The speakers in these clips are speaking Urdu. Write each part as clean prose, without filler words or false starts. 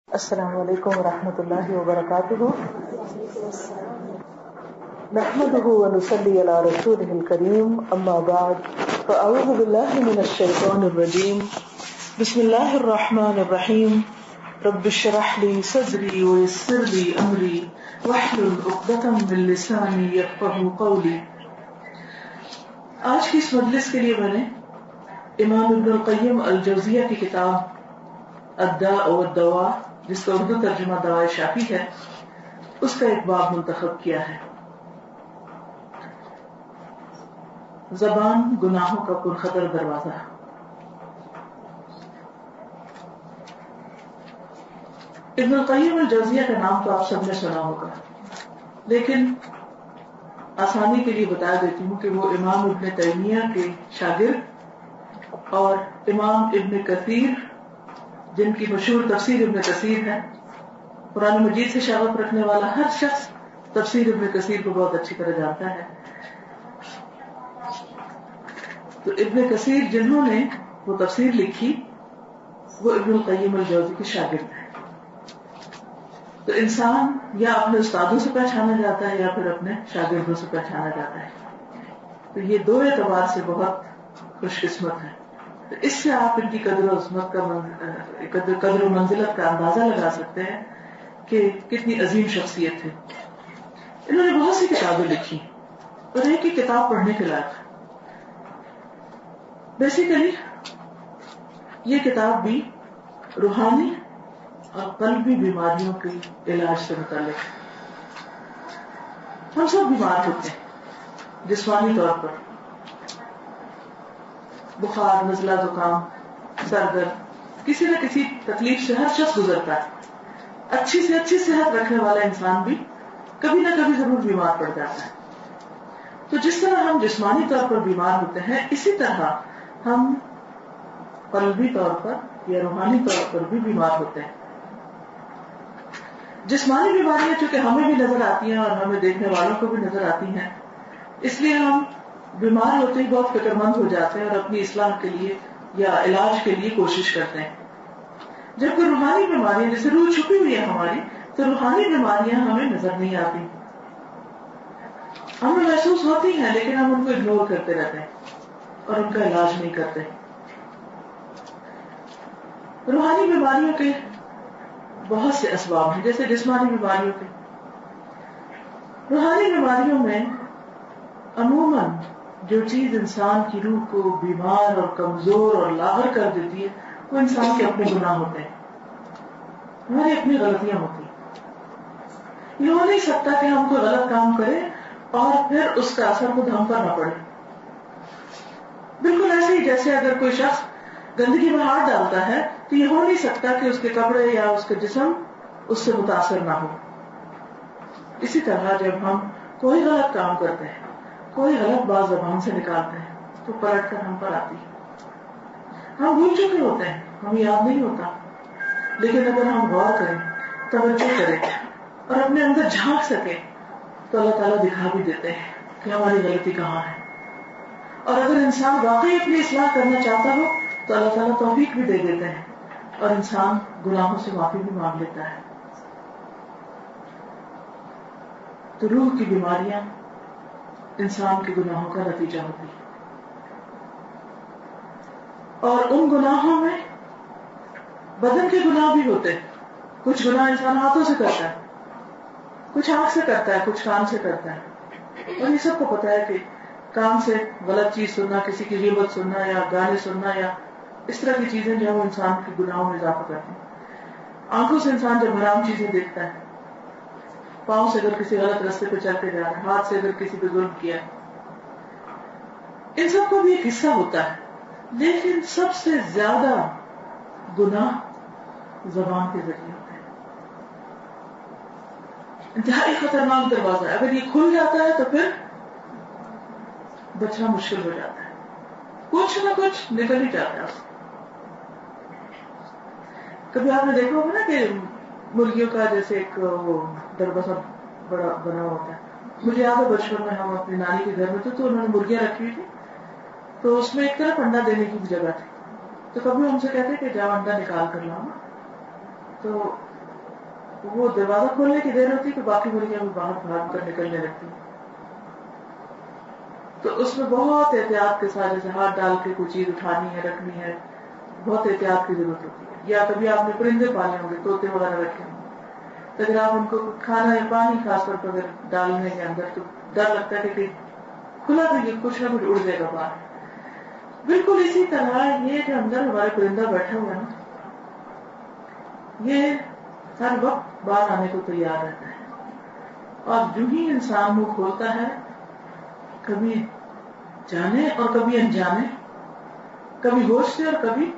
السلام علیکم ورحمۃ اللہ وبرکاتہ. نحمده ونصلي على رسوله الكريم اما بعد فاعوذ بالله من الشيطان الرجيم. بسم الله الرحمن الرحيم. رب اشرح لي صدري ويسر لي امري واحلل عقدة من لساني يفقهوا قولي. آج کی اس مجلس کے لیے میں نے امام ابن القیم الجوزیہ کی کتاب الداء والدواء، جس کا اردو ترجمہ دوائے شافی ہے، اس کا ایک باب منتخب کیا ہے. زبان گناہوں کا پرخطر دروازہ. ابن القیم الجوزیہ کا نام تو آپ سب نے سنا ہوگا، لیکن آسانی کے لیے بتا دیتی ہوں کہ وہ امام ابن تیمیہ کے شاگرد اور امام ابن کثیر، جن کی مشہور تفسیر ابن کثیر ہے. قرآن مجید سے شغف رکھنے والا ہر شخص تفسیر ابن کثیر کو بہت اچھی طرح جانتا ہے. تو ابن کثیر جنہوں نے وہ تفسیر لکھی وہ ابن القیم الجوزی کے شاگرد ہیں. تو انسان یا اپنے استادوں سے پہچانا جاتا ہے یا پھر اپنے شاگردوں سے پہچانا جاتا ہے. تو یہ دو اعتبار سے بہت خوش قسمت ہے. تو اس سے آپ ان کی قدر و عظمت کا قدر و منزلت کا اندازہ لگا سکتے ہیں کہ کتنی عظیم شخصیت ہے. انہوں نے بہت سی کتابیں لکھی اور ایک ہی کتاب پڑھنے کے لائق. بیسیکلی یہ کتاب بھی روحانی اور قلبی بیماریوں کے علاج سے متعلق ہے. ہم سب بیمار ہوتے ہیں جسمانی طور پر، بخار، نزلہ، زکام، سر درد، کسی نہ کسی تکلیف سے ہر شخص گزرتا ہے. اچھی سے اچھی صحت رکھنے والا انسان بھی کبھی نہ کبھی ضرور بیمار پڑ جاتا ہے. تو جس طرح ہم جسمانی طور پر بیمار ہوتے ہیں، اسی طرح ہم قلبی طور پر یا روحانی طور پر بھی بیمار ہوتے ہیں. جسمانی بیماریاں چونکہ ہمیں بھی نظر آتی ہیں اور ہمیں دیکھنے والوں کو بھی نظر آتی ہیں، اس لیے ہم بیمار ہوتے ہی بہت فکر مند ہو جاتے ہیں اور اپنی اصلاح کے لیے یا علاج کے لیے کوشش کرتے ہیں. جبکہ روحانی بیماریاں، جیسے روح چھپی ہوئی ہے ہماری، تو روحانی بیماریاں ہمیں نظر نہیں آتی، ہمیں محسوس ہوتی ہیں لیکن ہم ان کو اگنور کرتے رہتے ہیں اور ان کا علاج نہیں کرتے. روحانی بیماریوں کے بہت سے اسباب ہیں جیسے جسمانی بیماریوں کے. روحانی بیماریوں میں عموماً جو چیز انسان کی روح کو بیمار اور کمزور اور لاغر کر دیتی ہے وہ انسان کے اپنے گناہ ہوتے ہیں، ہماری اپنی غلطیاں ہوتی ہیں. یہ ہو نہیں سکتا کہ ہم کوئی غلط کام کریں اور پھر اس کا اثر خود ہم پر نہ پڑے. بالکل ایسے ہی جیسے اگر کوئی شخص گندگی میں ہاتھ ڈالتا ہے تو یہ ہو نہیں سکتا کہ اس کے کپڑے یا اس کے جسم اس سے متاثر نہ ہو. اسی طرح جب ہم کوئی غلط کام کرتے ہیں، کوئی غلط بات زبان سے نکالتے ہیں تو پلٹ کر ہم پر آتی ہے. ہم بھول چکے ہوتے ہیں، ہمیں یاد نہیں ہوتا، لیکن اگر ہم غور کریں، توجہ کریں اور اپنے اندر جھانک سکیں تو اللہ تعالیٰ دکھا بھی دیتے ہیں کہ ہماری غلطی کہاں ہے. اور اگر انسان واقعی اپنی اصلاح کرنا چاہتا ہو تو اللہ تعالیٰ توفیق بھی دے دیتے ہیں اور انسان گناہوں سے معافی بھی مانگ لیتا ہے. تو روح کی بیماریاں انسان کے گناہوں کا نتیجہ ہوتی ہے، اور ان گناہوں میں بدن کے گناہ بھی ہوتے ہیں. کچھ گناہ انسان ہاتھوں سے کرتا ہے، کچھ آنکھ سے کرتا ہے، کچھ کان سے کرتا ہے. اور یہ سب کو پتا ہے کہ کان سے غلط چیز سننا، کسی کی غیبت سننا یا گانے سننا یا اس طرح کی چیزیں جو ہے انسان کے گناہوں میں اضافہ کرتی ہیں. آنکھوں سے انسان جب حرام چیزیں دیکھتا ہے، پاؤں سے اگر کسی غلط راستے پہ چلتے جا رہا ہے، ہاتھ سے اگر کسی پہ ظلم کیا، ان سب کو بھی ایک حصہ ہوتا ہے. لیکن سب سے زیادہ گناہ زبان کے ذریعے ہوتے ہیں. انتہائی خطرناک دروازہ ہے. اگر یہ کھل جاتا ہے تو پھر بچنا مشکل ہو جاتا ہے، کچھ نہ کچھ نکل ہی جاتا ہے. کبھی آپ نے دیکھا ہوگا نا کہ مرغیوں کا جیسے ایک وہ دروازہ بڑا بنا ہوتا ہے. مجھے یاد ہے بچپن میں ہم اپنی نانی کے گھر میں تھے تو انہوں نے مرغیاں رکھی ہوئی تھی، تو اس میں ایک طرف انڈا دینے کی بھی جگہ تھی. تو کبھی ہم سے کہتے کہ جاؤ انڈا نکال کر لاؤ. تو وہ دروازہ کھولنے کی دیر ہوتی تو باقی مرغیاں بھی باہر بھاگ کر نکلنے لگتی. تو اس میں بہت احتیاط کے ساتھ جیسے ہاتھ ڈال کے کوئی چیز اٹھانی ہے رکھنی ہے, بہت احتیاط کی ضرورت ہوتی ہے. یا کبھی آپ نے پرندے پالے ہوں گے, طوطے وغیرہ رکھے ہوں گے, تو اگر آپ ان کو کھانا یا پانی خاص طور پر اگر ڈالنے کے اندر تو ڈر لگتا ہے کہ کھلا تو یہ کچھ نہ کچھ اڑ جائے گا باہر. بالکل اسی طرح یہ جو اندر ہمارا پرندہ بیٹھا ہوا ہے نا, یہ ہر وقت باہر آنے کو تیار رہتا ہے. اور جو ہی انسان منہ کھولتا ہے, کبھی جانے اور کبھی انجانے, کبھی ہوش سے اور کبھی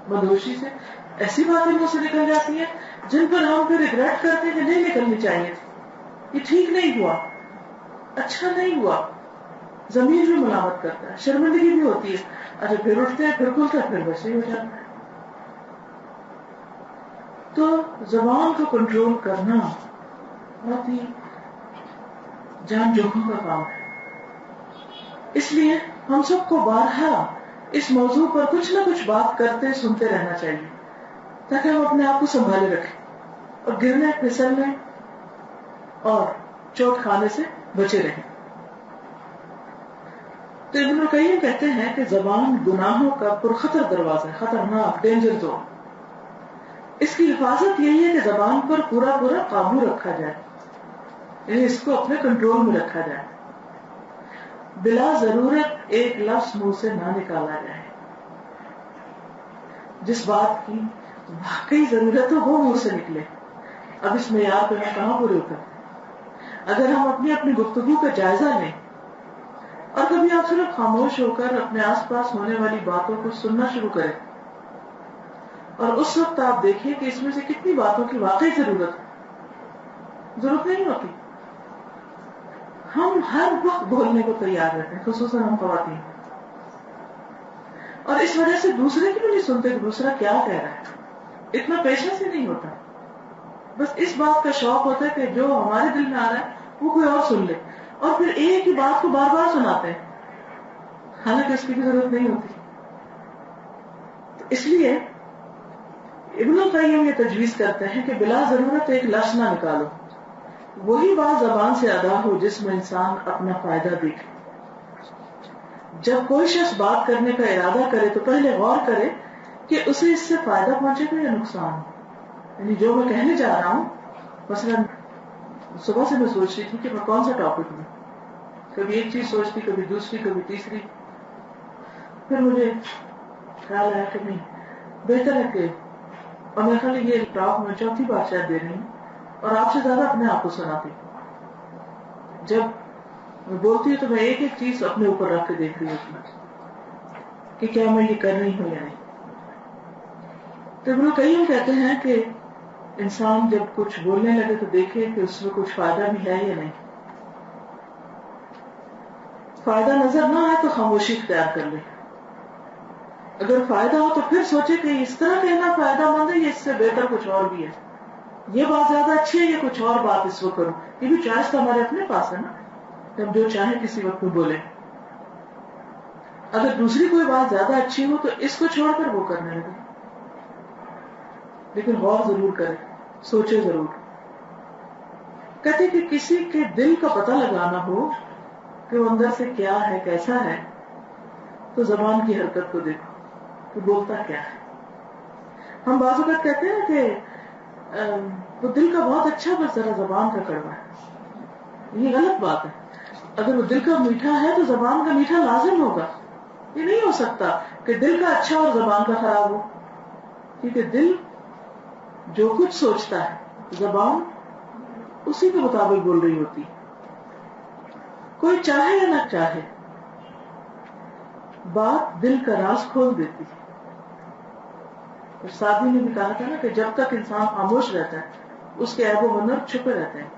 مدہوشی سے, ایسی باتیں منہ سے نکل جاتی ہیں جن پر ہم پھر ریگریٹ کرتے ہیں کہ نہیں نکلنی چاہیے تھی, یہ ٹھیک نہیں ہوا, اچھا نہیں ہوا. ضمیر بھی ملامت کرتا ہے, شرمندگی بھی ہوتی ہے. اچھا پھر اٹھتے ہیں, پھر کھلتا ہے, پھر ویسے ہی ہو جاتا ہے. تو زبان کو کنٹرول کرنا بہت ہی جان جوکھوں کا کام ہے. اس لیے ہم سب کو بارہا اس موضوع پر کچھ نہ کچھ بات کرتے سنتے رہنا چاہیے, تاکہ ہم اپنے آپ کو سنبھالے رکھیں اور گرنے پھسلنے اور چوٹ کھانے سے بچے رہیں. تو ابن القیم کہتے ہیں کہ زبان گناہوں کا پرخطر دروازہ ہے, خطرناک, ڈینجر زون. اس کی حفاظت یہی ہے کہ زبان پر پورا پورا قابو رکھا جائے, یعنی اس کو اپنے کنٹرول میں رکھا جائے, بلا ضرورت ایک لفظ منہ سے نہ نکالا جائے. جس بات کی واقعی ضرورت ہو وہ منہ سے نکلے. اب اس معیار پہ میں کہاں پورے اترتے ہیں؟ اگر ہم اپنی گفتگو کا جائزہ لیں اور کبھی آپ صرف خاموش ہو کر اپنے آس پاس ہونے والی باتوں کو سننا شروع کریں, اور اس وقت آپ دیکھیں کہ اس میں سے کتنی باتوں کی واقعی ضرورت نہیں ہوتی. ہم ہر وقت بولنے کو تیار رہتے ہیں, خصوصاً ہم خواتین, اور اس وجہ سے دوسرے کی بھی نہیں سنتے کہ دوسرا کیا کہہ رہا ہے. اتنا پیشنس ہی نہیں ہوتا. بس اس بات کا شوق ہوتا ہے کہ جو ہمارے دل میں آ رہا ہے وہ کوئی اور سن لے, اور پھر ایک ہی بات کو بار بار سناتے ہیں, حالانکہ اس کی بھی ضرورت نہیں ہوتی. تو اس لیے ابن القیم یہ تجویز کرتے ہیں کہ بلا ضرورت ایک لفظ نہ نکالو, وہی بات زبان سے ادا ہو جس میں انسان اپنا فائدہ دیکھے. جب کوئی شخص بات کرنے کا ارادہ کرے تو پہلے غور کرے کہ اسے اس سے فائدہ پہنچے گا یا نقصان. یعنی جو میں کہنے جا رہا ہوں, مثلا صبح سے میں سوچ رہی تھی کہ میں کون سا ٹاپک لوں, کبھی ایک چیز سوچتی, کبھی دوسری, کبھی تیسری. پھر مجھے خیال آیا کہ نہیں, بہتر ہے کہ, اور میرے خیال یہ ٹاک میں چوتھی بار شاید دے رہی ہوں, اور آپ سے زیادہ اپنے آپ کو سناتی. جب میں بولتی ہوں تو میں ایک ایک چیز اپنے اوپر رکھ کے دیکھ رہی ہوتی کہ کیا میں یہ کر رہی ہوں یا نہیں. تو ابن القیم کہتے ہیں کہ انسان جب کچھ بولنے لگے تو دیکھے کہ اس میں کچھ فائدہ بھی ہے یا نہیں. فائدہ نظر نہ آئے تو خاموشی اختیار کر لے. اگر فائدہ ہو تو پھر سوچے کہ اس طرح کہنا فائدہ مند ہے یا اس سے بہتر کچھ اور بھی ہے, یہ بات زیادہ اچھی ہے یا کچھ اور بات اس وقت کروں. یہ بھی چوائس تو ہمارے اپنے پاس ہے نا, ہم جو چاہیں کسی وقت میں بولیں. اگر دوسری کوئی بات زیادہ اچھی ہو تو اس کو چھوڑ کر وہ کرنے لگے, لیکن غور ضرور کرے, سوچے ضرور. کہتے کہ کسی کے دل کا پتہ لگانا ہو کہ وہ اندر سے کیا ہے, کیسا ہے, تو زبان کی حرکت کو دیکھو کہ بولتا کیا ہے. ہم بعض اوقات کہتے ہیں کہ وہ دل کا بہت اچھا بس ذرا زبان کا کڑوا ہے. یہ غلط بات ہے. اگر وہ دل کا میٹھا ہے تو زبان کا میٹھا لازم ہوگا. یہ نہیں ہو سکتا کہ دل کا اچھا اور زبان کا خراب ہو, کیونکہ دل جو کچھ سوچتا ہے زبان اسی کے مطابق بول رہی ہوتی. کوئی چاہے یا نہ چاہے بات دل کا راز کھول دیتی. اور سادی نے بھی کہا تھا نا کہ جب تک انسان خاموش رہتا ہے اس کے عیب و ہنر چھپے رہتے ہیں,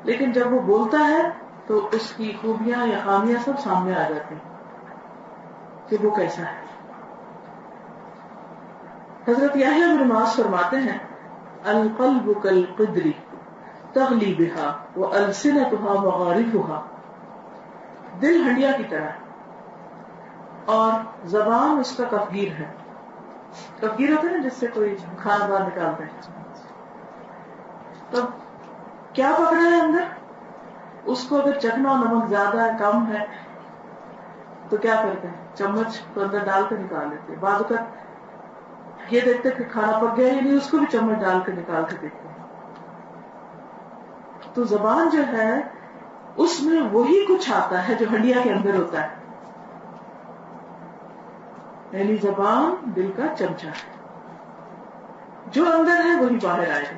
لیکن جب وہ بولتا ہے تو اس کی خوبیاں یا خامیاں سب سامنے آ جاتی ہیں کہ وہ کیسا ہے. حضرت یحییٰ بن معاذ فرماتے ہیں القلب کالقدر تغلی بها والسنتها مغارفها. دل ہنڈیا کی طرح اور زبان اس کا کفگیر ہے. کفگیر ہوتا ہے نا جس سے کوئی کھانا باہر نکالتا ہے. تو کیا پکڑا ہے اندر؟ اس کو اگر چکھنا نمک زیادہ ہے کم ہے تو کیا کرتے ہیں؟ چمچ تو اندر ڈال کے نکال لیتے ہیں. بعض اوقات یہ دیکھتے کہ کھانا پک گیا یا نہیں، اس کو بھی چمچ ڈال کے نکال کے دیکھتے ہیں. تو زبان جو ہے اس میں وہی کچھ آتا ہے جو ہڈیاں کے اندر ہوتا ہے. یعنی زبان دل کا چمچہ ہے، جو اندر ہے وہی باہر آئے گا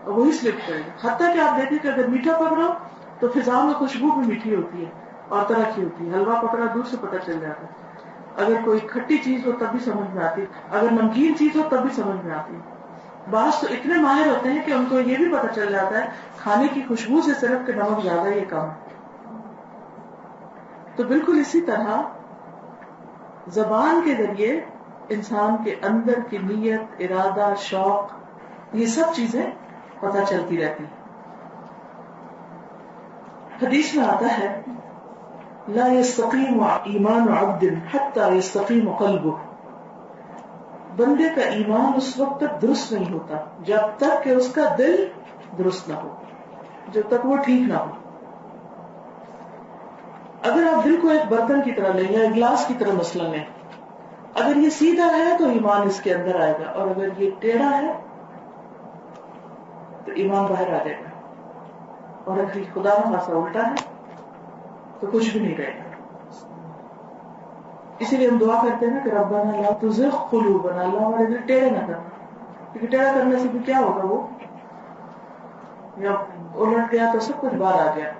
اور وہی سلپ کرے گا. حتیٰ کہ آپ دیکھیں کہ اگر میٹھا پکڑو تو فضا میں خوشبو بھی میٹھی ہوتی ہے اور طرح کی ہوتی ہے. حلوہ پکڑا دور سے پتہ چل جاتا ہے. اگر کوئی کھٹی چیز ہو تب بھی سمجھ میں آتی ہے، اگر نمکین چیز ہو تب بھی سمجھ میں آتی ہے. بعض تو اتنے ماہر ہوتے ہیں کہ ان کو یہ بھی پتہ چل جاتا ہے کھانے کی خوشبو سے صرف کہ نمک زیادہ یا کم. تو بالکل اسی طرح زبان کے ذریعے انسان کے اندر کی نیت، ارادہ، شوق، یہ سب چیزیں پتہ چلتی رہتی. حدیث میں آتا ہے لا يستقيم ایمان عبد حتى يستقيم قلبه. بندے کا ایمان اس وقت تک درست نہیں ہوتا جب تک کہ اس کا دل درست نہ ہو، جب تک وہ ٹھیک نہ ہو. اگر آپ دل کو ایک برتن کی طرح لیں یا ایک گلاس کی طرح مثلا لیں، اگر یہ سیدھا ہے تو ایمان اس کے اندر آئے گا، اور اگر یہ ٹیڑھا ہے تو ایمان باہر آ جائے گا. اور اگر خدا نہ خاصا الٹا ہے تو کچھ بھی نہیں رہے گا. اسی لیے ہم دعا کرتے ہیں نا کہ ربنا لا تزغ قلوبنا، اللہ ہمارے دل ٹیڑھے نہ کرنا، کیونکہ ٹیڑھا کرنے سے بھی کیا ہوگا، وہ یا الٹ گیا تو سب کچھ باہر آ گیا.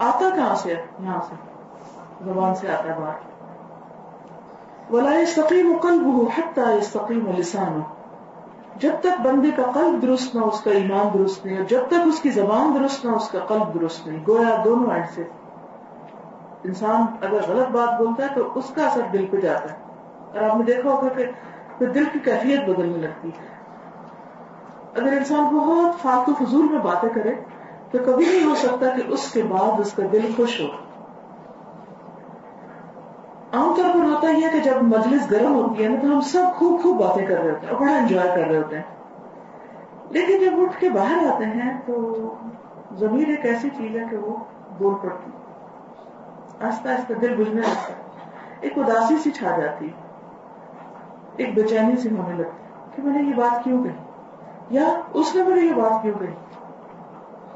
آتا کہاں سے؟ یہاں سے، زبان سے آتا ہے باہر. ولا يستقيم قلبه حتى يستقيم لسانه. جب تک بندے کا قلب درست نہ اس کا ایمان درست نہیں، اور جب تک اس کی زبان درست نہ اس کا قلب درست نہیں. گویا دونوں اینڈ سے انسان اگر غلط بات بولتا ہے تو اس کا اثر دل پہ جاتا ہے، اور آپ نے دیکھا ہوگا کہ پھر دل کی کیفیت بدلنے لگتی ہے. اگر انسان بہت فالتو فضول میں باتیں کرے تو کبھی نہیں ہو سکتا کہ اس کے بعد اس کا دل خوش ہو. عام طور پر ہوتا ہی ہے کہ جب مجلس گرم ہوتی ہے نا تو ہم سب خوب باتیں کر رہے ہوتے ہیں اور بڑا انجوائے کر رہے ہوتے ہیں، لیکن جب اٹھ کے باہر آتے ہیں تو ضمیر ایک ایسی چیز ہے کہ وہ بول پڑتی، آہستہ آہستہ دل بجھنے لگتا ہے، ایک اداسی سی چھا جاتی، ایک بے چینی سی ہونے لگتی کہ میں نے یہ بات کیوں کہی، یا اس نے مجھے یہ بات کیوں کہی.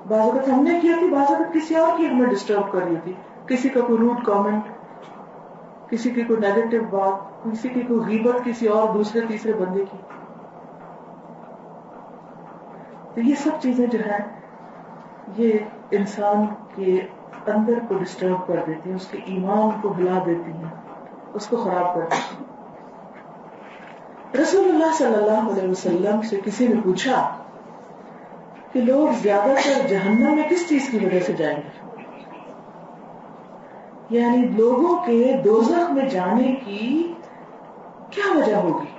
بعض اوقات ہم نے کیا تھی، بعض اوقات کسی اور کی ہمیں ڈسٹرب کر رہی تھی، کسی کا کوئی روڈ کامنٹ، کسی کی کوئی نیگیٹو بات، کسی کی کوئی غیبت کسی اور دوسرے تیسرے بندے کی. تو یہ سب چیزیں جو ہیں یہ انسان کے اندر کو ڈسٹرب کر دیتی ہیں، اس کے ایمان کو ہلا دیتی ہیں، اس کو خراب کر دیتی ہیں. رسول اللہ صلی اللہ علیہ وسلم سے کسی نے پوچھا کہ لوگ زیادہ تر جہنم میں کس چیز کی وجہ سے جائیں گے، یعنی لوگوں کے دوزخ میں جانے کی کیا وجہ ہوگی،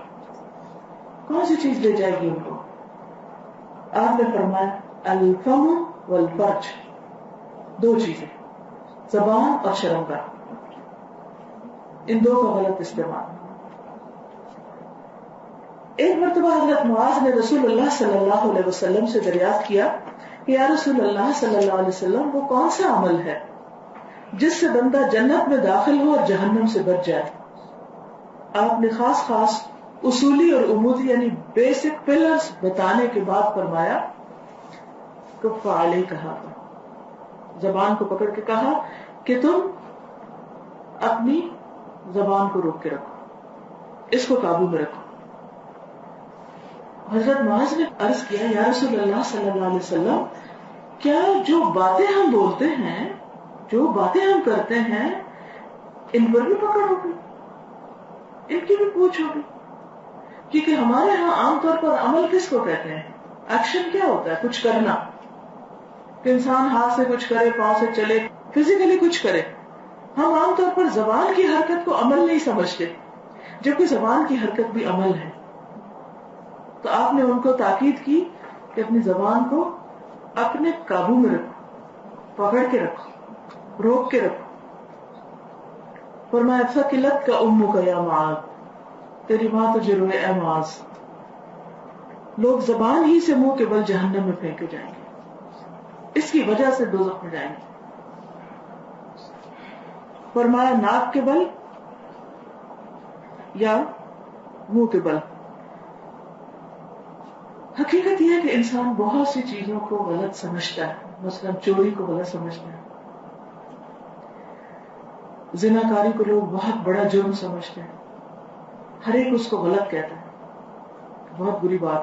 کون سی چیز لے جائے گی ان کو. آپ نے فرمایا الفم والفرج، دو چیزیں، زبان اور شرمگاہ، ان دو کا غلط استعمال. ایک مرتبہ حضرت معاذ نے رسول اللہ صلی اللہ علیہ وسلم سے دریافت کیا کہ یا رسول اللہ صلی اللہ علیہ وسلم، وہ کون سا عمل ہے جس سے بندہ جنت میں داخل ہو اور جہنم سے بچ جائے. آپ نے خاص اصولی اور عمودی یعنی بیسک پلرز بتانے کے بعد فرمایا کف علیک، کہا زبان کو پکڑ کے کہا کہ تم اپنی زبان کو روک کے رکھو، اس کو قابو میں رکھو. حضرت معاذ نے عرض کیا یا رسول اللہ صلی اللہ علیہ وسلم، کیا جو باتیں ہم بولتے ہیں، جو باتیں ہم کرتے ہیں، ان پر بھی پکڑ ہوگی، ان کی بھی پوچھ ہوگی؟ کیونکہ ہمارے ہاں عام طور پر عمل کس کو کہتے ہیں؟ ایکشن کیا ہوتا ہے؟ کچھ کرنا، کہ انسان ہاتھ سے کچھ کرے، پاؤں سے چلے، فزیکلی کچھ کرے. ہم عام طور پر زبان کی حرکت کو عمل نہیں سمجھتے، جبکہ زبان کی حرکت بھی عمل ہے. تو آپ نے ان کو تاکید کی کہ اپنی زبان کو اپنے قابو میں رکھو، پکڑ کے رکھو، روک کے رکھو. فرمایا ثقلت کا امک یا معاذ، تیری ماں تجھے روئے اے معاذ. لوگ زبان ہی سے منہ کے بل جہنم میں پھینکے جائیں گے، اس کی وجہ سے دوزخ میں جائیں گے. فرمایا ناک کے بل یا منہ کے بل. حقیقت یہ ہے کہ انسان بہت سی چیزوں کو غلط سمجھتا ہے. مثلا چوری کو غلط سمجھتا ہے، زناکاری کو لوگ بہت بڑا جرم سمجھتے ہیں، ہر ایک اس کو غلط کہتا ہے، بہت بری بات.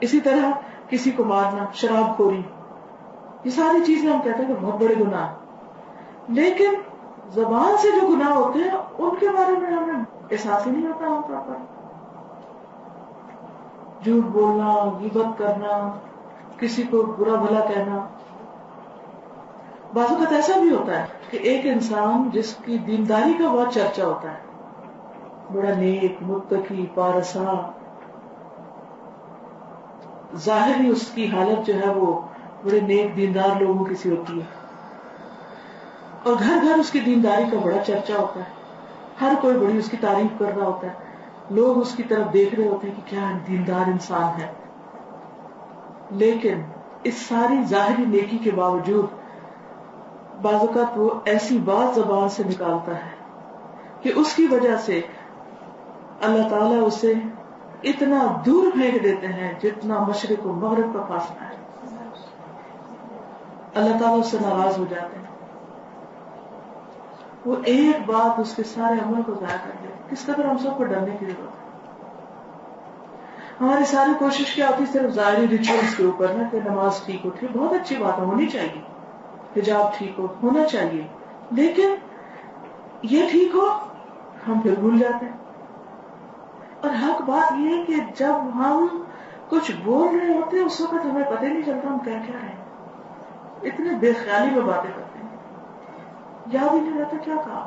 اسی طرح کسی کو مارنا، شراب خوری، یہ ساری چیزیں ہم کہتے ہیں کہ بہت بڑے گناہ. لیکن زبان سے جو گناہ ہوتے ہیں ان کے بارے میں ہمیں احساس ہی نہیں ہوتا عام طور پر. جھوٹ بولنا، غیبت کرنا، کسی کو برا بھلا کہنا. بعض اوقات ایسا بھی ہوتا ہے کہ ایک انسان جس کی دینداری کا بہت چرچا ہوتا ہے، بڑا نیک، متقی، پارسا، ظاہری اس کی حالت جو ہے وہ بڑے نیک دیندار لوگوں کی سی ہوتی ہے، اور گھر گھر اس کی دینداری کا بڑا چرچا ہوتا ہے، ہر کوئی بڑی اس کی تعریف کر رہا ہوتا ہے، لوگ اس کی طرف دیکھ رہے ہوتے ہیں کہ کیا دیندار انسان ہے. لیکن اس ساری ظاہری نیکی کے باوجود بعض اوقات وہ ایسی بات زبان سے نکالتا ہے کہ اس کی وجہ سے اللہ تعالیٰ اسے اتنا دور پھینک دیتے ہیں جتنا مشرق و مغرب کا فاصلہ ہے. اللہ تعالیٰ اس سے ناراض ہو جاتے ہیں. وہ ایک بات اس کے سارے عمل کو ضائع کر دے. کس قدر ہم سب کو ڈرنے کی ضرورت ہے. ہماری ساری کوشش کیا ہوتی صرف ظاہری ریچولز کے اوپر نا، کہ نماز ٹھیک ہو، ٹھیک، بہت اچھی بات ہے، ہونی چاہیے، حجاب ٹھیک ہو، ہونا چاہیے، لیکن یہ ٹھیک ہو ہم پھر بھول جاتے ہیں. اور حق بات یہ ہے کہ جب ہم کچھ بول رہے ہوتے ہیں اس وقت ہمیں پتہ نہیں چلتا ہم کیا کہہ رہے ہیں، اتنے بے خیالی میں باتیں کرتے ہیں، یاد ہی نہیں رہتا کیا کہا.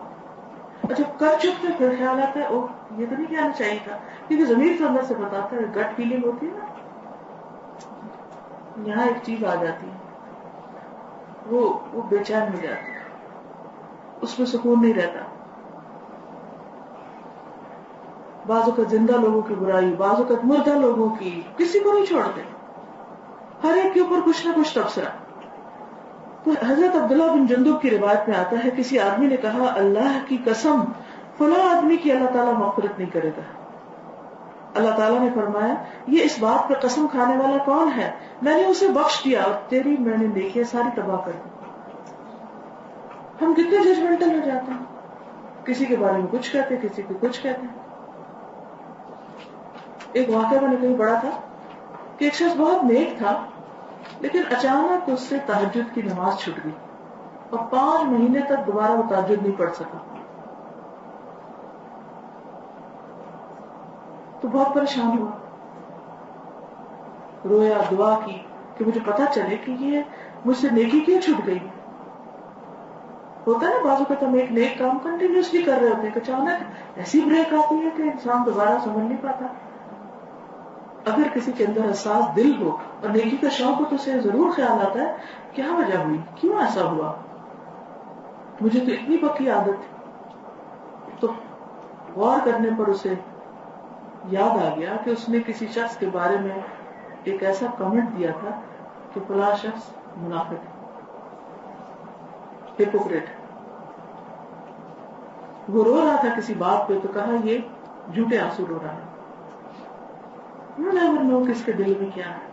اور جب کر چکتے پھر خیال آتا ہے اوہ یہ تو نہیں کہنا چاہیے تھا، کیونکہ ضمیر سے اندر سے بتاتا ہے، گٹ فیلنگ ہوتی ہے نا. یہاں ایک چیز آ جاتی ہے، وہ بے چین ہو جاتی ہے، اس میں سکون نہیں رہتا. بعض اوقات زندہ لوگوں کی برائی، بعض اوقات مردہ لوگوں کی، کسی کو نہیں چھوڑتے، ہر ایک کے اوپر کچھ نہ کچھ تبصرہ. تو حضرت عبداللہ بن جندب کی روایت میں آتا ہے کسی آدمی نے کہا اللہ کی قسم فلاں آدمی کی اللہ تعالیٰ مغفرت نہیں کرے گا. اللہ تعالیٰ نے فرمایا یہ اس بات پہ قسم کھانے والا کون ہے، میں نے اسے بخش دیا اور تیری میں نے نیکیاں ساری تباہ کر دی. ہم کتنے ججمنٹل ہو جاتے ہیں، کسی کے بارے میں کچھ کہتے ہیں، کسی کو کچھ کہتے ہیں. ایک واقعہ میں نے کہیں پڑھا تھا کہ ایک شخص بہت نیک تھا لیکن اچانک اس سے تہجد کی نماز چھوٹ گئی اور 5 مہینے تک دوبارہ وہ تہجد نہیں پڑھ سکا. تو بہت پریشان ہوا، رویا، دعا کی کہ مجھے پتا چلے کہ یہ مجھ سے نیکی کیوں چھوٹ گئی. ہوتا ہے نا بعض اوقات ہم ایک نیک کام کنٹینیوسلی کر رہے ہوتے ہیں کہ اچانک ایسی بریک آتی ہے کہ انسان دوبارہ سمجھ نہیں پاتا. اگر کسی کے اندر حساس دل ہو اور نیکی کا شوق ہو تو اسے ضرور خیال آتا ہے کیا وجہ ہوئی، کیوں ایسا ہوا، مجھے تو اتنی پکی عادت تھی. تو غور کرنے پر اسے یاد آ گیا کہ اس نے کسی شخص کے بارے میں ایک ایسا کمنٹ دیا تھا کہ فلاں شخص منافق ہے، ہپوکریٹ. وہ رو رہا تھا کسی بات پہ تو کہا یہ جھوٹے آنسو رو رہا ہے. نیور نو کس کے دل میں کیا ہے،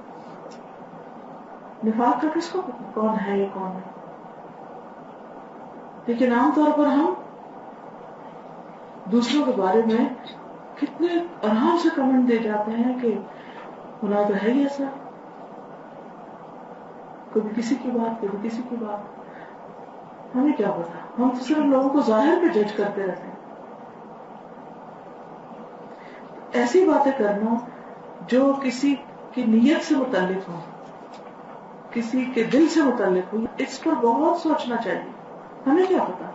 نفاق کا کس کو کون ہے یہ کون ہے. لیکن عام طور پر ہم دوسروں کے بارے میں کتنے آرام سے کمنٹ دے جاتے ہیں کہ ہونا تو ہے ہی ایسا، کبھی کسی کی بات کبھی کسی کی بات. ہمیں کیا پتا، ہم تو صرف لوگوں کو ظاہر پہ جج کرتے رہتے ہیں. ایسی باتیں کرنا جو کسی کی نیت سے متعلق ہو، کسی کے دل سے متعلق ہو، اس پر بہت سوچنا چاہیے. ہمیں کیا پتا،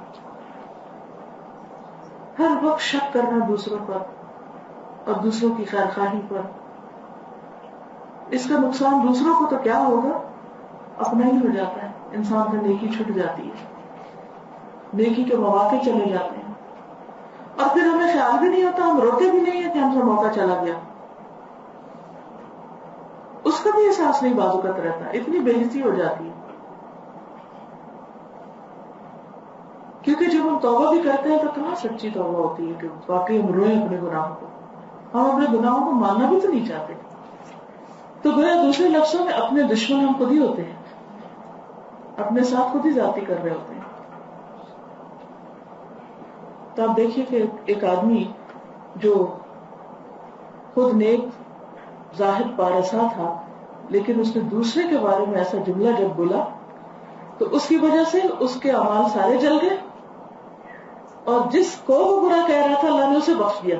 ہر وقت شک کرنا دوسروں پر اور دوسروں کی خیر خواہی پر، اس کا نقصان دوسروں کو تو کیا ہوگا، اپنا ہی ہو جاتا ہے. انسان کا نیکی چھٹ جاتی ہے، نیکی کے مواقع چلے جاتے ہیں اور پھر ہمیں خیال بھی نہیں ہوتا، ہم روتے بھی نہیں ہیں کہ ہم سے موقع چلا گیا. اس کا بھی احساس نہیں بعض اوقات رہتا، اتنی بے عزتی ہو جاتی ہے. کیونکہ جب ہم توبہ بھی کرتے ہیں تو کہاں سچی توبہ ہوتی ہے کہ واقعی ہم روئیں اپنے گناہوں کو. ہم اپنے گناہوں کو ماننا بھی تو نہیں چاہتے. تو گویا دوسرے لفظوں میں اپنے دشمن ہم خود ہی ہوتے ہیں، اپنے ساتھ خود ہی ذاتی کر رہے ہوتے ہیں. تو آپ دیکھیے کہ ایک آدمی جو خود نیک زاہد پارسا تھا، لیکن اس نے دوسرے کے بارے میں ایسا جملہ جب بولا تو اس کی وجہ سے اس کے اعمال سارے جل گئے، اور جس کو وہ برا کہہ رہا تھا اللہ نے اسے بخش دیا.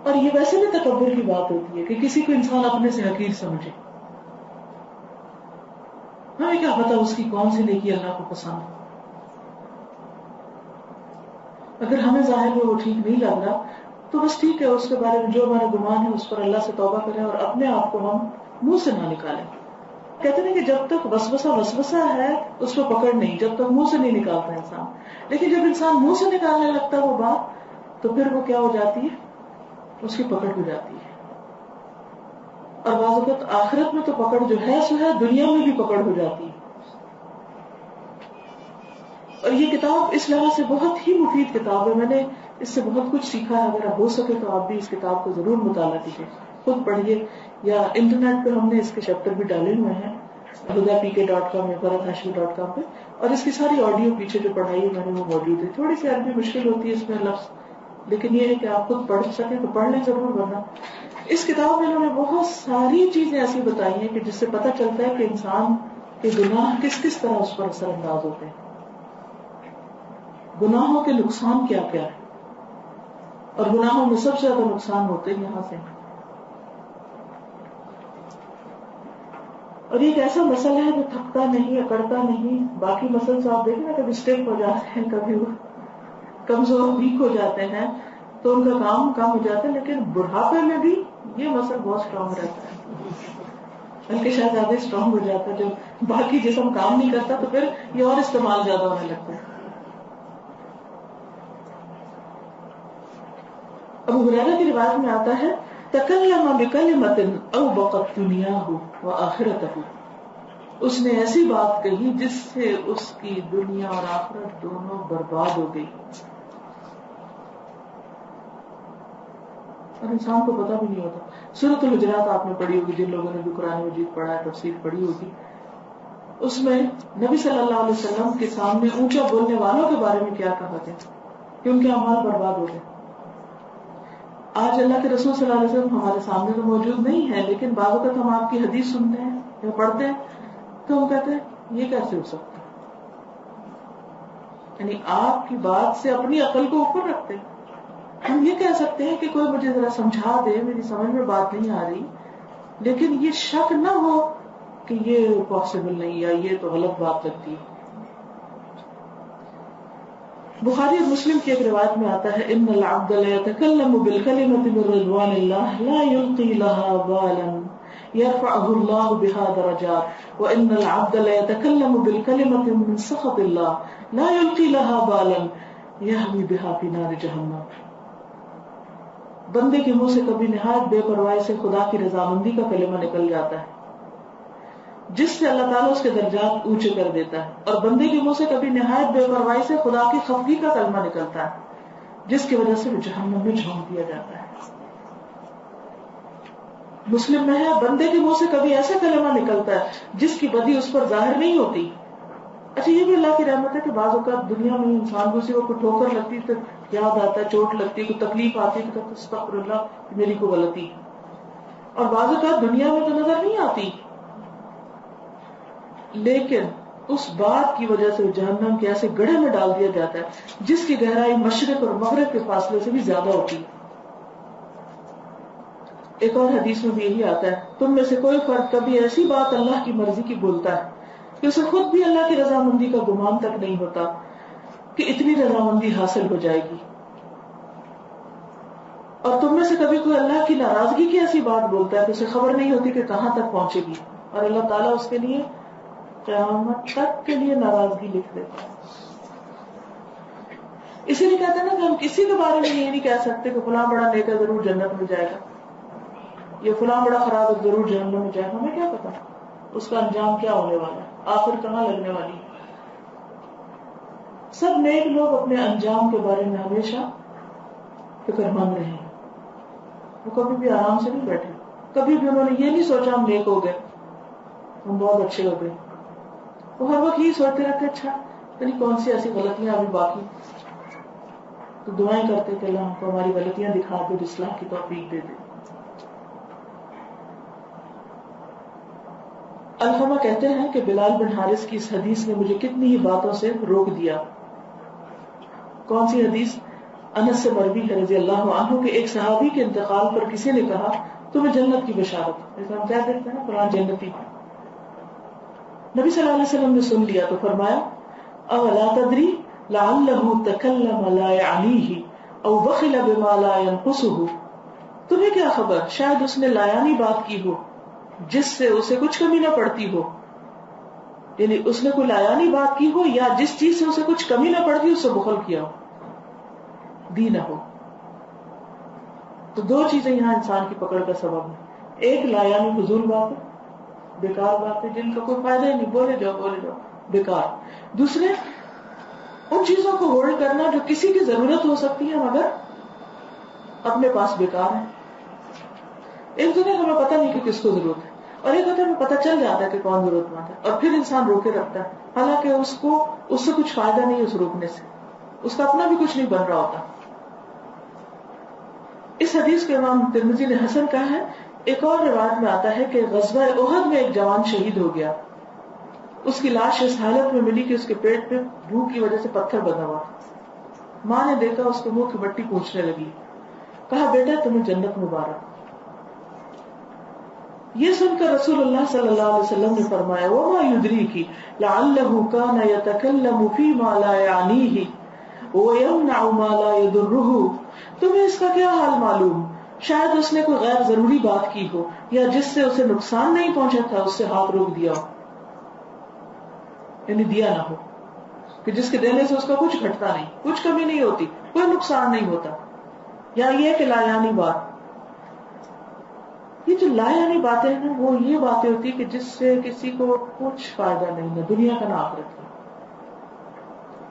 اور یہ ویسے بھی تکبر کی بات ہوتی ہے کہ کسی کو انسان اپنے سے حقیر سمجھے. ہمیں کیا پتا اس کی کون سی نیکی اللہ کو پسند ہے. اگر ہمیں ظاہر میں وہ ٹھیک نہیں لگ رہا تو بس ٹھیک ہے، اس کے بارے میں جو ہمارا گمان ہے اس پر اللہ سے توبہ کریں اور اپنے آپ کو ہم منہ سے نہ نکالیں. کہتے ہیں کہ جب تک وسوسہ ہے اس کو پکڑ نہیں، جب تک منہ سے نہیں نکالتا انسان. لیکن جب انسان منہ سے نکالنے لگتا ہے وہ بات، تو پھر وہ کیا ہو جاتی ہے، اس کی پکڑ ہو جاتی ہے. اور بعض اوقات آخرت میں تو پکڑ جو ہے سو ہے، دنیا میں بھی پکڑ ہو جاتی ہے. اور یہ کتاب اس لحاظ سے بہت ہی مفید کتاب ہے. میں نے اس سے بہت کچھ سیکھا ہے. اگر ہو سکے تو آپ بھی اس کتاب کو ضرور مطالعہ کیجیے، خود پڑھیے، یا انٹرنیٹ پہ ہم نے اس کے چیپٹر بھی ڈالے ہوئے ہیں hudapk.com یا farahashmi.com پہ. اور اس کی ساری آڈیو پیچھے جو پڑھائی ہے میں نے وہ موجود ہے. تھوڑی سی عربی مشکل ہوتی ہے اس میں لفظ، لیکن یہ ہے کہ آپ خود پڑھ سکیں تو پڑھ لیں ضرور. ورنہ اس کتاب میں انہوں نے بہت ساری چیزیں ایسی بتائی ہیں کہ جس سے پتہ چلتا ہے کہ انسان کے گناہ کس کس طرح اس پر اثر انداز ہوتے ہیں، گناہوں کے نقصان کیا کیا ہے. اور گناہوں میں سب سے زیادہ نقصان ہوتے ہیں یہاں سے. اور یہ ایک ایسا مسئلہ ہے جو تھکتا نہیں، اکڑتا نہیں. باقی مسئلے سے آپ دیکھیں نا، کبھی اسٹیپ ہو جاتے ہیں، کبھی کمزور ویک ہو جاتے ہیں تو ان کا کام کم ہو جاتا ہے. لیکن بڑھاپے میں بھی یہ مسئلہ بہت اسٹرانگ رہتا ہے، بلکہ شاید زیادہ اسٹرانگ ہو جاتا ہے. جب باقی جسم کام نہیں کرتا تو پھر یہ اور استعمال زیادہ ہونے لگتا ہے. ابو ہریرہ کی روایت میں آتا ہے تکلم بکلمۃ اوبقت دنیاہ وآخرتہ، اس نے ایسی بات کہی جس سے اس کی دنیا اور آخرت دونوں برباد ہو گئی. اور انسان کو پتہ بھی نہیں ہوتا. سورۃ الحجرات آپ نے پڑھی ہوگی، جن لوگوں نے بھی قرآن مجید پڑھا ہے، تفسیر پڑھی ہوگی. اس میں نبی صلی اللہ علیہ وسلم کے سامنے اونچا بولنے والوں کے بارے میں کیا کہا گیا کہ ان کے اعمال برباد ہو گئے. آج اللہ کے رسول صلی اللہ علیہ وسلم ہمارے سامنے تو موجود نہیں ہے، لیکن بعض اوقات ہم آپ کی حدیث سنتے ہیں یا پڑھتے ہیں تو ہم کہتے ہیں یہ کیسے ہو سکتا ہے. یعنی آپ کی بات سے اپنی عقل کو اوپر رکھتے ہیں. ہم یہ کہہ سکتے ہیں کہ کوئی مجھے ذرا سمجھا دے، میری سمجھ میں بات نہیں آ رہی، لیکن یہ شک نہ ہو کہ یہ پاسبل نہیں یا یہ تو غلط بات لگتی ہے. بخاری اور مسلم کی ایک روایت میں آتا ہے ان العبد لیتکلم بالکلمۃ من رضوان اللہ لا یلقی لها بالا يرفعه الله بها درجات وان العبد لیتکلم بالکلمۃ من سخط اللہ لا یلقی لها بالا يهوی بها في نار جہنم. بندے کے منہ سے کبھی نہایت بے پرواہی سے خدا کی رضامندی کا کلمہ نکل جاتا ہے جس سے اللہ تعالیٰ اس کے درجات اونچے کر دیتا ہے، اور بندے کے منہ سے کبھی نہایت بے پرواہی سے خدا کی خفگی کا کلمہ نکلتا ہے جس کی وجہ سے وہ جہنم میں جھونک دیا جاتا ہے. مسلم میں ہے بندے کے منہ سے کبھی ایسا کلمہ نکلتا ہے جس کی بدی اس پر ظاہر نہیں ہوتی. اچھا یہ بھی اللہ کی رحمت ہے کہ بعض اوقات دنیا میں انسان کو کسی کو ٹھوکر لگتی تو یاد آتا ہے، چوٹ لگتی ہے، کوئی تکلیف آتی ہے تو استغفر اللہ میری کو غلطی. اور بعض اوقات دنیا میں تو نظر نہیں آتی، لیکن اس بات کی وجہ سے جہنم کے ایسے گڑھے میں ڈال دیا جاتا ہے جس کی گہرائی مشرق اور مغرب کے فاصلے سے بھی زیادہ ہوتی ہے. ایک اور حدیث میں بھی یہی آتا ہے تم میں سے کوئی فرد کبھی ایسی بات اللہ کی مرضی کی بولتا ہے کہ اسے خود بھی اللہ کی رضامندی کا گمان تک نہیں ہوتا کہ اتنی رضامندی حاصل ہو جائے گی، اور تم میں سے کبھی کوئی اللہ کی ناراضگی کی ایسی بات بولتا ہے کہ اسے خبر نہیں ہوتی کہ کہاں تک پہنچے گی، اور اللہ تعالیٰ اس کے لیے قیامت تک کے لیے ناراضگی لکھ دیتا ہے. اسی لیے کہتے ہیں نا کہ ہم کسی کے بارے میں یہ نہیں کہہ سکتے کہ فلاں بڑا نیک ہے ضرور جنت میں جائے گا. یہ فلاں بڑا خراب ہے ضرور جہنم میں جائے گا، ہمیں کیا پتا اس کا انجام کیا ہونے والا ہے، آخر کہاں لگنے والی ہے۔ سب نیک لوگ اپنے انجام کے بارے میں ہمیشہ فکر مند رہے، وہ کبھی بھی آرام سے نہیں بیٹھے، کبھی بھی انہوں نے یہ نہیں سوچا ہم نیک ہو گئے، ہم بہت اچھے ہو گئے، وہ ہر وقت یہی سوچتے رہتے اچھا یعنی کون سی ایسی غلطیاں ابھی باقی، تو دعائیں کرتے کہ اللہ ہم کو ہماری غلطیاں دکھا دے، اصلاح کی توفیق دے دے۔ علقمہ کہتے ہیں کہ بلال بن حارث کی اس حدیث نے مجھے کتنی ہی باتوں سے روک دیا۔ کون سی حدیث؟ انس سے مروی ہے رضی اللہ عنہ کہ ایک صحابی کے انتقال پر کسی نے کہا تمہیں جنت کی بشارت، جیسے ہم کیا دیکھتے ہیں قرآن جنتی، نبی صلی اللہ علیہ وسلم نے سن لیا تو فرمایا اولا تدری لعلہ تکلم لا یعنیہ او بخل بما لا ينقصہ، تمہیں کیا خبر شاید اس نے لایانی بات کی ہو جس سے اسے کچھ کمی نہ پڑتی ہو، یعنی اس نے کوئی لایانی بات کی ہو یا جس چیز سے اسے کچھ کمی نہ پڑتی اس سے بخل کیا ہو، دی نہ ہو۔ تو دو چیزیں یہاں انسان کی پکڑ کا سبب ہے، ایک لایانی فضول بات ہے، بیکار باتیں جن کا کوئی فائدہ ہی نہیں، بولے جاؤ بیکار، دوسرے ان چیزوں کو ہولڈ کرنا جو کسی کی ضرورت ہو سکتی ہے مگر اپنے پاس بیکار ہے۔ ایک دن ہمیں پتہ نہیں کہ کس کو ضرورت ہے، اور ایک ہوتا ہے ہمیں پتہ چل جاتا ہے کہ کون ضرورت مند ہے، اور پھر انسان روکے رکھتا ہے حالانکہ اس سے کچھ فائدہ نہیں اس روکنے سے، اس کا اپنا بھی کچھ نہیں بن رہا ہوتا۔ اس حدیث کو امام ترمذی نے حسن کہا ہے۔ ایک اور روایت میں آتا ہے کہ غزوہ احد میں ایک جوان شہید ہو گیا، اس کی لاش اس حالت میں ملی کہ اس کے پیٹ پہ بھوک کی وجہ سے پتھر بنا ہوا، ماں نے دیکھا اس کے منہ کی مٹی پوچھنے لگی، کہا بیٹا تمہیں جنت مبارک۔ یہ سن کر رسول اللہ صلی اللہ علیہ وسلم نے فرمایا وما یدریک لعلہ کان یتکلم فیما لا یعنیہ ویمنع ما لا یضرہ، تمہیں اس کا کیا حال معلوم، شاید اس نے کوئی غیر ضروری بات کی ہو یا جس سے اسے نقصان نہیں پہنچا تھا اس سے ہاتھ روک دیا ہو، یعنی دیا نہ ہو، کہ جس کے دینے سے اس کا کچھ گھٹتا نہیں، کچھ کمی نہیں ہوتی، کوئی نقصان نہیں ہوتا، یا یہ کہ لا یعنی بات، یہ جو لا یعنی باتیں ہیں وہ یہ باتیں ہوتی کہ جس سے کسی کو کچھ فائدہ نہیں ہے، دنیا کا نہ آخرت کا۔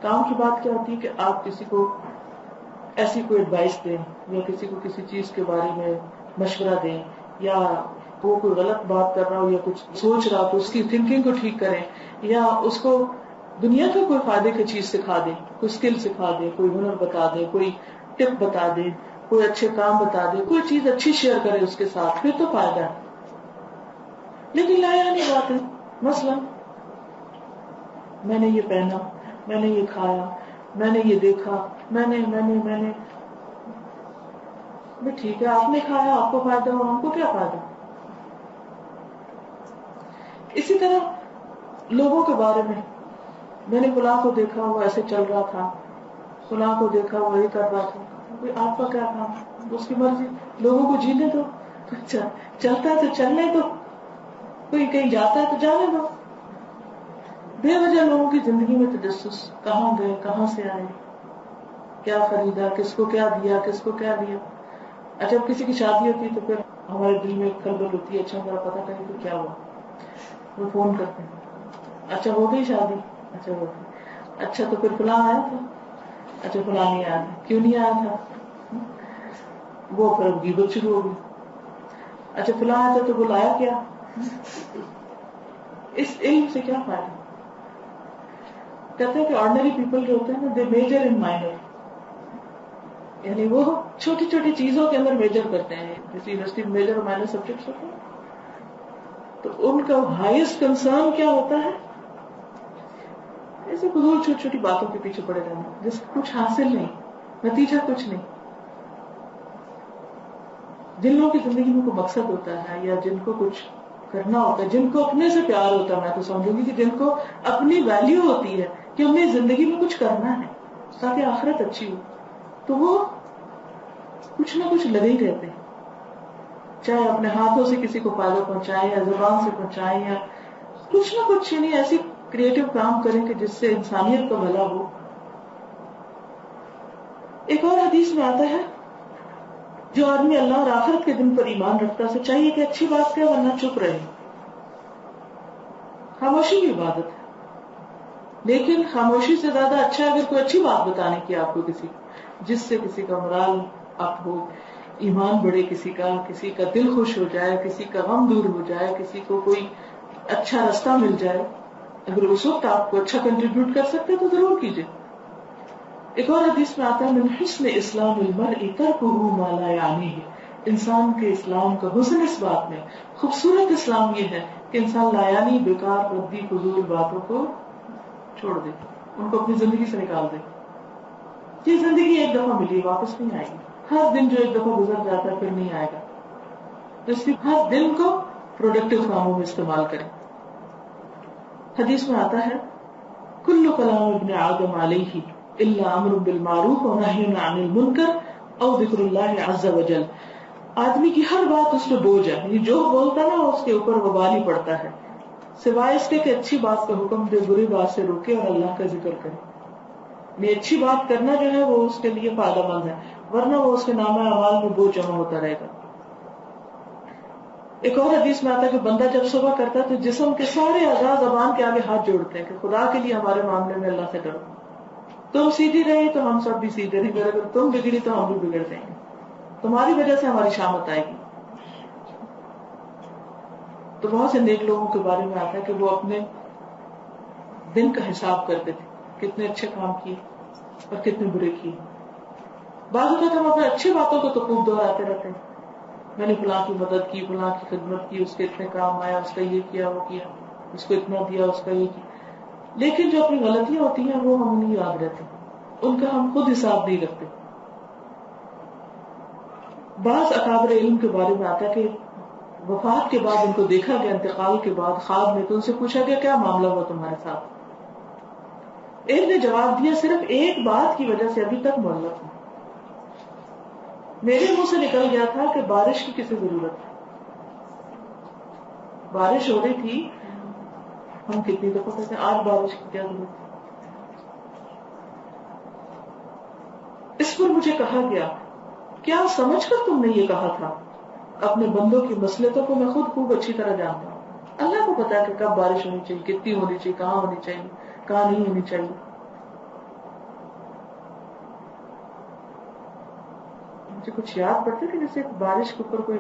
کام کی بات کیا ہوتی ہے کہ آپ کسی کو ایسی کوئی ایڈوائس دیں یا کسی کو کسی چیز کے بارے میں مشورہ دیں، یا وہ کوئی غلط بات کر رہا ہو یا کچھ سوچ رہا ہو تو اس کی تھنکنگ کو ٹھیک کریں، یا اس کو دنیا کا کوئی فائدے کی چیز سکھا دیں، کوئی اسکل سکھا دیں، کوئی ہنر بتا دیں، کوئی ٹپ بتا دیں، کوئی اچھے کام بتا دے، کوئی چیز اچھی شیئر کرے اس کے ساتھ، پھر تو فائدہ ہے۔ لیکن لا یعنی بات ہے، مثلا میں نے یہ پہنا، میں نے یہ کھایا، میں نے یہ دیکھا، میں نے بھی ٹھیک ہے، آپ نے کھایا آپ کو فائدہ ہو، ہم کو کیا فائدہ۔ اسی طرح لوگوں کے بارے میں نے فلاں کو دیکھا وہ ایسے چل رہا تھا، فلاں کو دیکھا وہ یہ کر رہا تھا، کوئی آپ کا کیا کام، اس کی مرضی، لوگوں کو جینے دو، چلتا ہے تو چلنے دو، کوئی کہیں جاتا ہے تو جانے دو، بے وجہ لوگوں کی زندگی میں تجسس، کہاں گئے، کہاں سے آئے، کیا خریدا، کس کو کیا دیا، کس کو کیا دیا۔ اچھا جب کسی کی شادی ہوتی ہے تو پھر ہمارے دل میں کھلبل ہوتی ہے، اچھا ذرا پتا کریں تو کیا ہوا، وہ فون کرتے ہیں، اچھا ہو گئی شادی، اچھا ہو گئی، اچھا تو پھر فلاں آیا تھا، اچھا فلاں نہیں آیا تھا، کیوں نہیں آیا تھا، وہ پھر غیبت شروع ہو گئی، اچھا فلاں آیا تھا تو وہ لایا کیا، اس علم سے کیا فائدہ۔ کہتے ہیں کہ آرڈنری پیپل جو ہوتے ہیں نا، دے میجر ان مائنر، یعنی وہ چھوٹی چھوٹی چیزوں کے اندر میجر کرتے ہیں، جیسے یونیورسٹی میں میجر اور مائنر سبجیکٹس ہوتے ہیں، تو ان کا ہائیسٹ کنسرن کیا ہوتا ہے، ایسے فضول چھوٹی چھوٹی باتوں کے پیچھے پڑے رہنا جس کو کچھ حاصل نہیں، نتیجہ کچھ نہیں۔ جن لوگوں کی زندگی میں کوئی مقصد ہوتا ہے یا جن کو کچھ کرنا ہوتا ہے، جن کو اپنے سے پیار ہوتا ہے، میں تو سمجھوں گی کہ جن کو اپنی ویلیو ہوتی ہے کہ ہمیں زندگی میں کچھ کرنا ہے تاکہ آخرت اچھی ہو، تو وہ کچھ نہ کچھ لگے ہی رہتے ہیں، چاہے اپنے ہاتھوں سے کسی کو فائدہ پہنچائے یا زبان سے پہنچائے یا کچھ نہ کچھ، یعنی ایسی کریٹو کام کریں کہ جس سے انسانیت کا بھلا ہو۔ ایک اور حدیث میں آتا ہے جو آدمی اللہ اور آخرت کے دن پر ایمان رکھتا ہے اسے چاہیے کہ اچھی بات کہے ورنہ چپ رہے. خاموشی بھی عبادت ہے، لیکن خاموشی سے زیادہ اچھا ہے اگر کوئی اچھی بات بتانے کی آپ کو کسی، جس سے کسی کا مرال اپ ہو، ایمان بڑھے، کسی کا دل خوش ہو جائے، کسی کا غم دور ہو جائے، کسی کو کوئی اچھا راستہ مل جائے. اگر اس وقت آپ کو اچھا کنٹریبیوٹ کر سکتے تو ضرور کیجیے. ایک اور حدیث میں آتا ہے من حسن اسلام المرء ترکہ ما لا یعنیہ، انسان کے اسلام کا حسن اس بات میں، خوبصورت اسلام یہ ہے کہ انسان لا یعنی بیکار ردی فضول باتوں کو چھوڑ دے، ان کو اپنی زندگی سے نکال دے. یہ زندگی ایک دفعہ ملی واپس نہیں آئے گی، ہر دن جو ایک دفعہ گزر جاتا ہے پھر نہیں آئے گا، تو اس لیے ہر دن کو پروڈکٹیو کاموں میں استعمال کریں. حدیث میں آتا ہے کل کلام ابن آدم علیہ الا امر بالمعروف ونہی عن المنکر او ذکر اللہ عز وجل، آدمی کی ہر بات اس پہ بوجھ ہے، یعنی جو بولتا نا اس کے اوپر وبال ہی پڑتا ہے، سوائے اس کے کہ اچھی بات کا حکم دے، بری بات سے روکے اور اللہ کا ذکر کرے. یہ اچھی بات کرنا جو ہے وہ اس کے لیے فائدہ مند ہے، ورنہ وہ اس کے نامہ اعمال میں بوجھ جمع ہوتا رہے گا. ایک اور حدیث میں آتا ہے کہ بندہ جب صبح کرتا ہے تو جسم کے سارے اعضاء زبان کے آگے ہاتھ جوڑتے ہیں کہ خدا کے لیے ہمارے معاملے میں اللہ سے ڈرو، تم سیدھی رہی تو ہم سب بھی سیدھے رہیں گے، اگر تم بگڑی تو ہم بھی بگڑ جائیں گے، تمہاری وجہ سے ہماری شامت آئے گی. تو بہت سے نیک لوگوں کے بارے میں آتا ہے کہ وہ اپنے دن کا حساب کرتے تھے، کتنے اچھے کام کیے اور کتنے برے کیے. بعض اوقات ہم اپنے اچھی باتوں کو تو خوب دہراتے رہتے ہیں، میں نے فلاں کی مدد کی، فلاں کی خدمت کی، اس کے اتنے کام آیا، اس کا یہ کیا، وہ کیا، اس کو اتنا دیا، اس کا یہ کیا. لیکن جو اپنی غلطیاں ہوتی ہیں وہ ہم نہیں یاد رہتے، ان کا ہم خود حساب نہیں رکھتے. بعض اکابر علم کے بارے میں آتا ہے کہ وفات کے بعد ان کو دیکھا گیا، انتقال کے بعد خواب میں، تو ان سے پوچھا گیا کیا معاملہ ہوا تمہارے ساتھ. ایک نے جواب دیا صرف ایک بات کی وجہ سے ابھی تک معلق ہوں، میرے منہ سے نکل گیا تھا کہ بارش کی کسی ضرورت ہے. بارش ہو رہی تھی، ہم کتنی دفعہ کہتے ہیں آج بارش کی کیا ضرورت ہے. اس پر مجھے کہا گیا کیا سمجھ کر تم نے یہ کہا تھا؟ اپنے بندوں کی مصلحتوں کو میں خود خوب اچھی طرح جانتا ہوں، اللہ کو پتا ہے کہ کب بارش ہونی چاہیے، کتنی ہونی چاہیے، کہاں ہونی چاہیے، کہاں نہیں ہونی چاہیے. مجھے کچھ یاد پڑتا کہ جیسے بارش کے اوپر کوئی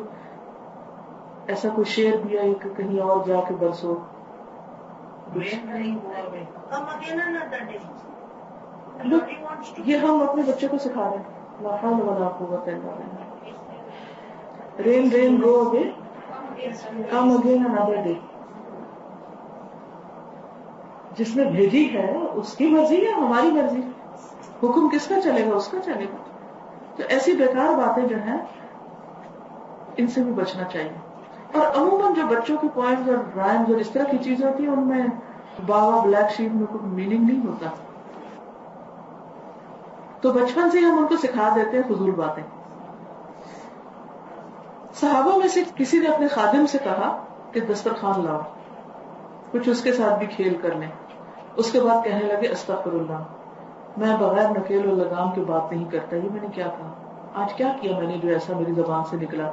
ایسا کوئی شعر دیا ہے کہ کہیں اور جا کے برسو. یہ ہم اپنے بچوں کو سکھا رہے ہیں، لا حول ولا قوت الا باللہ. رین رین گو اوے کم اگین انادر ڈے. جس نے بھیجی ہے اس کی مرضی ہے، ہماری مرضی، حکم کس کا چلے گا؟ اس کا چلے گا. تو ایسی بیکار باتیں جو ہیں ان سے بھی بچنا چاہیے. اور عموماً جو بچوں کے پوائنٹس اور رائمز اور اس طرح کی چیزیں ہوتی ہیں ان میں بابا بلیک شیپ میں کوئی میننگ نہیں ہوتا، تو بچپن سے ہی ہم ان کو سکھا دیتے ہیں فضول باتیں. صحابہ میں سے کسی نے اپنے خادم سے کہا کہ دسترخوان لاؤ، کچھ اس کے ساتھ بھی کھیل کر لیں. اس کے بعد کہنے لگے استغفر اللہ، میں بغیر نکیل اور لگام کی بات نہیں کرتا، یہ میں نے کیا کہا، آج کیا کیا میں نے جو ایسا میری زبان سے نکلا.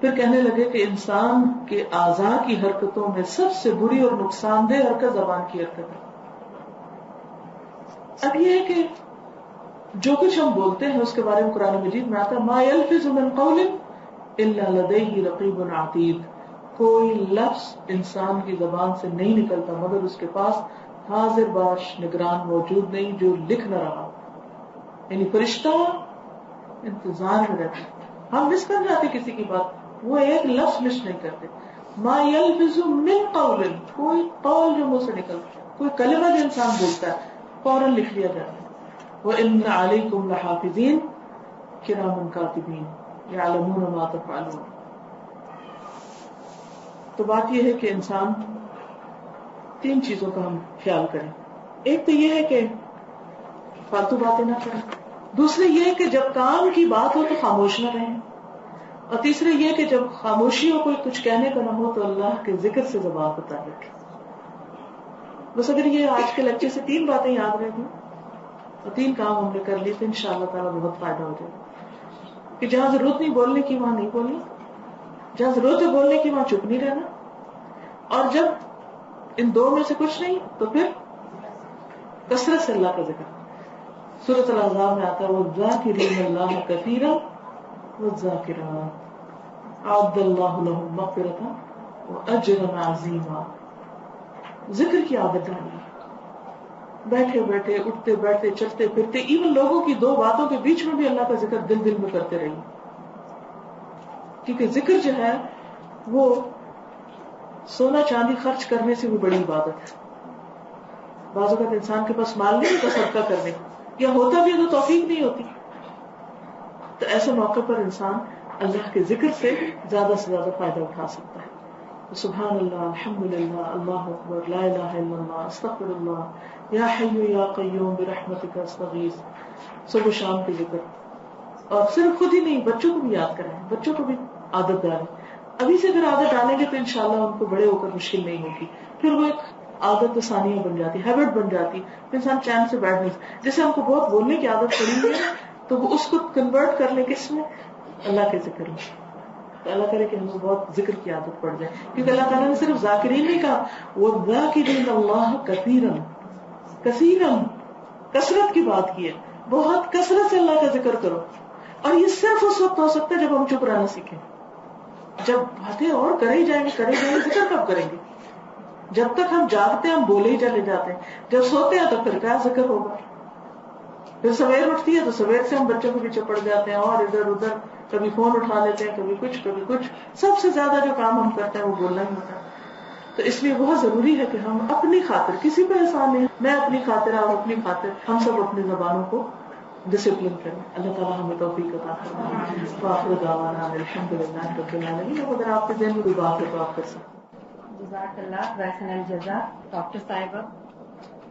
پھر کہنے لگے کہ انسان کے اعضاء کی حرکتوں میں سب سے بری اور نقصان دہ حرکت زبان کی حرکت ہے. اب یہ ہے کہ جو کچھ ہم بولتے ہیں اس کے بارے میں قرآن مجید میں آتا ہے ما یلفظ من قول الا لدیہ رقیب عتید، کوئی لفظ انسان کی زبان سے نہیں نکلتا مگر اس کے پاس حاضر باش نگران موجود نہیں جو لکھ نہ رہا، یعنی فرشتہ انتظار میں رہتا. ہم مس کر جاتے کسی کی بات، وہ ایک لفظ مس نہیں کرتے. ما یلفظ من قول، کوئی قول جو منہ سے نکلتا، کوئی کلمہ جو انسان بولتا ہے فوراً لکھ لیا جاتا ہے. وَإِنَّ عَلَيْكُمْ لَحَافِظِينَ كِرَامًا كَاتِبِينَ يَعْلَمُونَ مَا تَفْعَلُونَ. تو بات یہ ہے کہ انسان تین چیزوں کا ہم خیال کریں. ایک تو یہ ہے کہ فالتو باتیں نہ کریں، دوسرے یہ ہے کہ جب کام کی بات ہو تو خاموش نہ رہیں، اور تیسرے یہ کہ جب خاموشی ہو کوئی کچھ کہنے کا نہ ہو تو اللہ کے ذکر سے زبان بتا رکھے. بس اگر یہ آج کے لیکچر سے تین باتیں یاد رہیں اور تین کام ہم نے کر لیے تو انشاءاللہ تعالیٰ بہت فائدہ ہو جائے گا. کہ جہاں ضرورت نہیں بولنے کی وہاں نہیں بولنی، جہاں ضرورت ہے بولنے کی وہاں چپ نہیں رہنا، اور جب ان دو میں سے کچھ نہیں تو پھر کثرت سے اللہ کا ذکر. سورۃ الاحزاب میں آتا ہے وَالذَّاكِرِينَ اللَّهَ كَثِيرًا وَالذَّاكِرَاتِ أَعَدَّ اللَّهُ لَهُم مَغْفِرَةً وَأَجْرًا عَظِيمًا. ذکر کی عادت ڈالی، بیٹھے بیٹھے، اٹھتے بیٹھتے، چلتے پھرتے، ایون لوگوں کی دو باتوں کے بیچ میں بھی اللہ کا ذکر دل دل میں کرتے رہیے، کیونکہ ذکر جو ہے وہ سونا چاندی خرچ کرنے سے بھی بڑی عبادت ہے. بعض اوقات انسان کے پاس مال نہیں ہوتا صدقہ کرنے کا، یا ہوتا بھی تو توفیق نہیں ہوتی، تو ایسے موقع پر انسان اللہ کے ذکر سے زیادہ فائدہ اٹھا سکتا ہے. سبحان اللہ، الحمدللہ، اللہ اکبر، لا الہ الا اللہ، استغفر اللہ، یا حی یا قیوم برحمتک استغیث، صبح شام کے ذکر. اور صرف خود ہی نہیں، بچوں کو بھی یاد کرائیں، بچوں کو بھی عادت ڈالیں. ابھی سے اگر عادت ڈالیں گے تو انشاءاللہ ان کو بڑے ہو کر مشکل نہیں ہوگی، پھر وہ ایک عادت ثانیہ بن جاتی، ہیبٹ بن جاتی، انسان چین سے بیٹھ نہیں. جیسے ہم کو بہت بولنے کی عادت پڑی ہوئی ہے تو وہ اس کو کنورٹ کر لیں کس میں؟ اللہ کے ذکر میں. تو اللہ کرے کہ ہمیں بہت ذکر کی عادت پڑ جائے، کیونکہ اللہ تعالیٰ نے صرف ذاکرین نہیں کہا، وَالذَّاكِرِينَ اللَّهَ كَثِيرًا، کثیرًا، کثرت کی بات کی ہے. بہت کثرت سے اللہ کا ذکر کرو. اور یہ صرف اس وقت ہو سکتا ہے جب ہم چپ رہنا سیکھیں. جب باتیں اور کرے جائیں گے ذکر کب کریں گے؟ جب تک ہم جاگتے ہیں ہم بولے ہی چلے جاتے ہیں، جب سوتے ہیں تو پھر کیا ذکر ہوگا؟ پھر سویر اٹھتی ہے تو سویر سے ہم بچوں کے پیچھے پڑ جاتے ہیں اور ادھر ادھر، کبھی فون اٹھا لیتے ہیں، کبھی کچھ کبھی کچھ. سب سے زیادہ جو کام ہم کرتے ہیں وہ بولنا ہی ہوتا ہے. تو اس لیے بہت ضروری ہے کہ ہم اپنی خاطر، کسی پہ احسان نہیں، میں اپنی خاطر، آپ اپنی خاطر، ہم سب اپنی زبانوں کو ڈسپلن کریں. اللہ تعالیٰ ہمیں توفیق عطا فرمائے. وآخر دعوانا الحمدللہ رب العالمین. اگر آپ کے ذہن میں کوئی بات ہے تو آپ کر سکتے ہیں. جزاک اللہ ویسن الجزا. ڈاکٹر صاحبہ،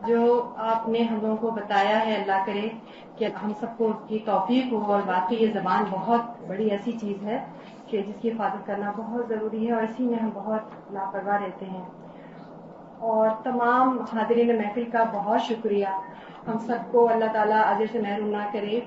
جو آپ نے ہم لوگوں کو بتایا ہے، اللہ کرے کہ ہم سب کو اس کی توفیق ہو. اور واقعی یہ زبان بہت بڑی ایسی چیز ہے کہ جس کی حفاظت کرنا بہت ضروری ہے، اور اسی میں ہم بہت لاپرواہ رہتے ہیں. اور تمام حاضرین محفل کا بہت شکریہ. ہم سب کو اللہ تعالیٰ اجر سے محروم نہ کرے.